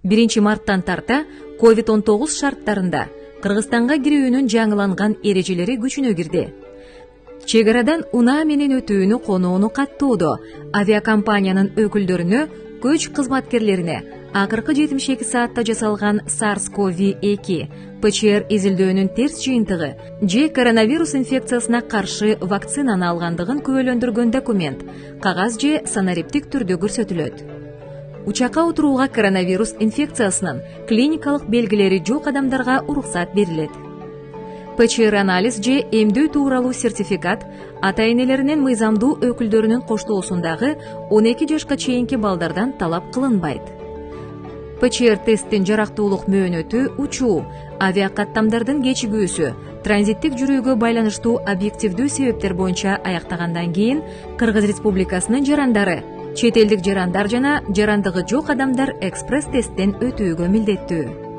1 марттан тарта COVID-19 шарттарында Кыргызстанга кирүүнүн жаңыланган эрежелери күчүнө кирди. Чегарадан унаа менен өтүүнү конууну каттоодо авиакомпаниянын өкүлдөрүнө, көч кызматкерлерине акыркы 72 саатта жасалган SARS-CoV-2 ПЧР изилдөөнүн терс жыйынтыгы же коронавирус инфекциясына каршы вакцинаны алгандыгын күбөлөндүргөн документ кагаз же санариптик түрдө көрсөтүлөт. Учакка отурууга коронавирус инфекциясынын клиникалык белгилери жок адамдарга уруксат берилет. ПЧР анализ же эмдөө тууралуу сертификат ата-энелеринин мыйзамдуу өкүлдөрүнүн коштоосундагы 12 жашка чейинки балдардан талап кылынбайт. ПЧР тесттин жарактуулук мөөнөтү учуу, авиакаттамдардын кечигүүсү, транзиттик жүрүүгө байланыштуу объективдүү себептер боюнча аяктагандан кийин Кыргыз Республикасынын жарандары, чет элдик жарандар жана жарандыгы жок адамдар экспресс тесттен өтүүгө милдеттүү.